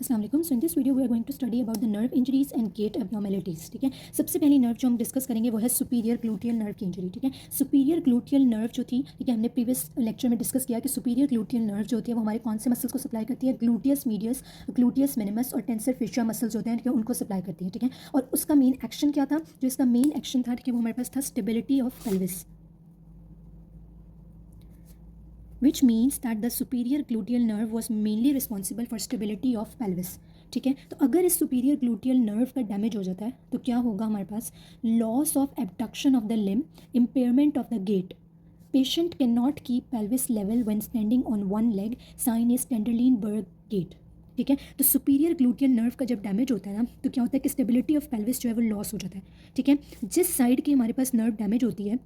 अस्सलाम वालेकुम। So in this video we are going to study about the nerve injuries and gait abnormalities. ठीक है, सबसे पहली नर्व जो हम डिस्कस करेंगे वो है सुपीरियर ग्लूटियल नर्व की इंजरी। ठीक है, सुपीरियर ग्लूटियल नर्व जो थी, ठीक है, हमने प्रीवियस लेक्चर में डिस्कस किया कि सुपीरियर ग्लूटियल नर्व जो होती है वो हमारे कौन से मसल्स को सप्लाई करती है, ग्लूटियस मीडियस, ग्लूटियस मिनिमस और टेंसर फेशिया मसल्स होते हैं, ठीक है, उनको सप्लाई करती है। ठीक है, और उसका मेन एक्शन क्या था, जो इसका मेन एक्शन था, ठीक है, वो हमारे पास था stability of pelvis, which means that the superior gluteal nerve was mainly responsible for stability of pelvis। ठीक है, तो अगर इस सुपीरियर ग्लूटियल नर्व का डैमेज हो जाता है तो क्या होगा हमारे पास, loss of abduction of the limb, impairment of the gait, patient can not keep pelvis level when standing on one leg, sign is Trendelenburg gait. ठीक है, तो सुपीरियर ग्लूटियल नर्व का जब डैमेज होता है ना तो क्या होता है कि स्टेबिलिटी ऑफ पेल्विस जो है वो लॉस हो जाता है। ठीक है, जिस साइड की हमारे पास नर्व डैमेज होती है,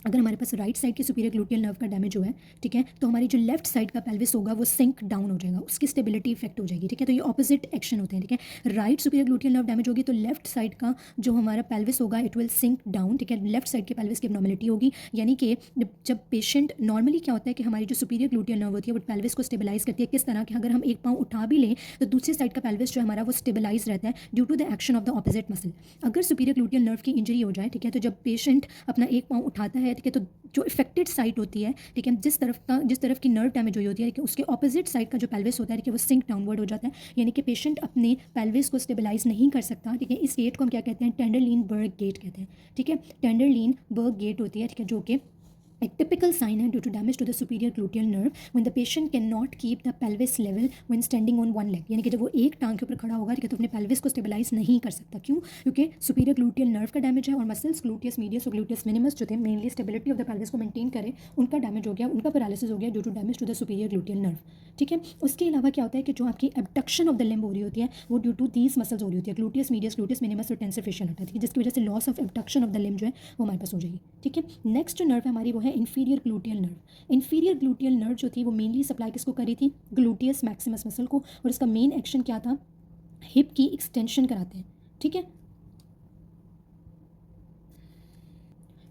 अगर हमारे पास राइट साइड की सुपीरियर ग्लूटियल नर्व का डैमेज हुआ है, ठीक है, तो हमारी जो लेफ्ट साइड का पेल्विस होगा वो सिंक डाउन हो जाएगा, उसकी स्टेबिलिटी इफेक्ट हो जाएगी। ठीक है, तो ये ऑपोजिट एक्शन होते हैं। ठीक है, right superior gluteal nerve damage होगी तो लेफ्ट साइड का जो हमारा पेल्विस होगा इट विल सिंक डाउन। ठीक है, लेफ्ट साइड के पेल्विस की एब्नॉर्मलिटी होगी, यानी कि जब पेशेंट, नॉर्मली क्या होता है कि हमारी जो सुपीरियर ग्लूटियल नर्व होती है वो पेल्विस को स्टेबलाइज करती है। किस तरह कि अगर हम एक पाँव उठा भी लें तो दूसरी साइड का पेल्विस जो हमारा वो स्टेबलाइज रहता है due to the action of the opposite muscle. अगर सुपीरियर ग्लूटियल नर्व की इंजरी हो जाए, ठीक है, तो जब पेशेंट अपना एक पाँव उठाता है, ठीक है, तो जो इफेक्टेड साइट होती है, ठीक है, जिस तरफ की नर्व डैमेज हुई होती है, उसके ऑपोजिट साइड का जो पेल्विस होता है, ठीक है, वो सिंक डाउनवर्ड हो जाता है, यानी कि पेशेंट अपने पेल्विस को स्टेबलाइज नहीं कर सकता। ठीक है, इस गेट को हम क्या कहते हैं, टेंडरलिन-बर्ग गेट कहते हैं। ठीक है, टेंडरलिन-बर्ग गेट होती है, ठीक है, जो कि एक टिपिकल साइन है due to damage to the superior gluteal nerve when the patient can not keep the pelvis level when standing on one leg, यानी कि जब वो एक टांग के ऊपर खड़ा होगा, ठीक है, तो अपने पेल्विस को स्टेबलाइज नहीं कर सकता। क्यों? क्योंकि सुपीरियर ग्लूटियल नर्व का डैमेज है और मसल्स ग्लूटियस मीडियस और ग्लूटियस मिनिमस जो थे mainly stability of the pelvis को मेंटेन करें, उनका डैमेज हो गया, उनका पैरालिसिस हो गया due to damage to the superior gluteal nerve. ठीक है, उसके अलावा क्या होता है कि जो आपकी एबडक्शन ऑफ द लिम्ब हो रही होती है वो ड्यू टू दीज मसल्स हो रही होती है, ग्लूटियस मीडियस, ग्लूटियस मिनिमस और टेंसर फेशियल होता है, जिसकी वजह से loss of abduction of the limb जो है वो हमारे पास हो जाएगी। ठीक है, नेक्स्ट जो नर्व है हमारी वो है inferior gluteal nerve. Inferior gluteal nerve जो थी वो मेनली सप्लाई किसको करी थी, ग्लूटियस मैक्सिमस मसल को, और इसका मेन एक्शन क्या था, हिप की एक्सटेंशन कराते हैं। ठीक है,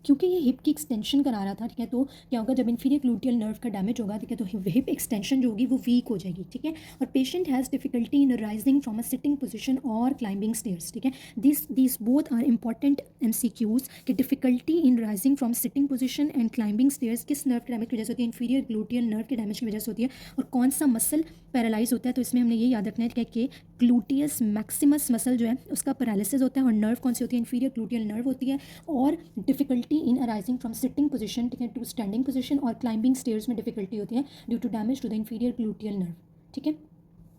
क्योंकि ये हिप की एक्सटेंशन करा रहा था, ठीक है, तो क्या होगा, जब इंफीरियर ग्लूटियल नर्व का डैमेज होगा, ठीक है, तो हिप एक्सटेंशन जो होगी वो वीक हो जाएगी। ठीक है, और patient has difficulty in rising from a sitting position और क्लाइंबिंग स्टेयर्स। ठीक है, this both are important MCQs कि difficulty in rising from sitting position and climbing stairs किस नर्व के डैमेज की वजह से होती है, इंफीरियर ग्लूटियल नर्व के डैमेज की वजह से होती है, और कौन सा मसल पैरालाइज होता है, तो इसमें हमने ये याद रखना है कि ग्लूटियस मैक्सिमस मसल जो है उसका पैरालिसिस होता है, और नर्व कौन सी होती है, इंफीरियर ग्लूटियल नर्व होती है, और difficulty in arising from sitting position, ठीक है, टू स्टैंडिंग पोजीशन और क्लाइंबिंग स्टेयर्स में डिफिकल्टी होती है due to damage to the inferior gluteal nerve. ठीक है,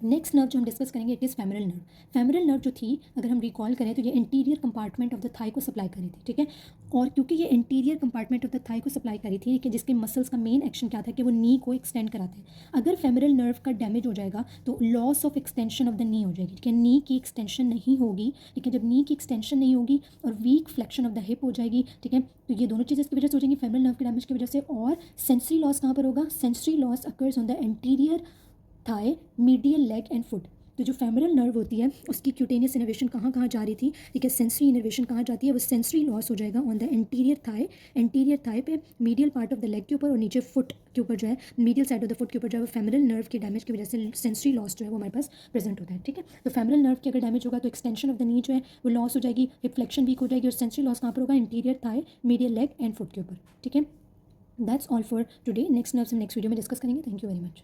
नेक्स्ट नर्व जो हम डिस्कस करेंगे it is femoral nerve. Femoral nerve जो थी, अगर हम रिकॉल करें तो ये anterior compartment of the thigh को सप्लाई करी थी। ठीक है, और क्योंकि ये anterior compartment of the thigh को सप्लाई करी थी, कि जिसके मसल्स का मेन एक्शन क्या था कि वो नी को एक्सटेंड कराते हैं, अगर फेमरल नर्व का डैमेज हो जाएगा तो loss of extension of the knee हो जाएगी। ठीक है, नी की एक्सटेंशन नहीं होगी। ठीक है, जब नी की एक्सटेंशन नहीं होगी और weak flexion of the hip हो जाएगी, ठीक है, तो ये दोनों चीज़ें इसकी वजह से हो जाएंगी, फेमरल नर्व के डैमेज की वजह से। और सेंसरी लॉस कहाँ पर होगा, sensory loss occurs on the anterior thigh, medial leg and foot. तो जो फेमरल नर्व होती है उसकी क्यूटेनियस इनर्वेशन कहाँ कहाँ जा रही थी, ठीक है, सेंसरी इनर्वेशन कहाँ जाती है, वो सेंसरी लॉस हो जाएगा ऑन द एंटीरियर थाई पे, medial part of the leg के ऊपर, और नीचे फुट के ऊपर जो है, medial side of the foot के ऊपर जो है, वो फेमरल नर्व के डैमेज की वजह से सेंसरी लॉस जो है वो हमारे पास प्रेजेंट होता है। ठीक है, तो फेमरल नर्व की अगर डैमेज होगा तो एक्सटेंशन ऑफ द नी जो है वो लॉस हो जाएगी, हिप फ्लेक्शन वीक हो जाएगी, और सेंसरी लॉस कहाँ पर होगा, anterior thigh, medial leg and foot के ऊपर। ठीक है, that's all for today. Next nerves हम नेक्स्ट वीडियो में डिस्कस करेंगे। Thank you very much.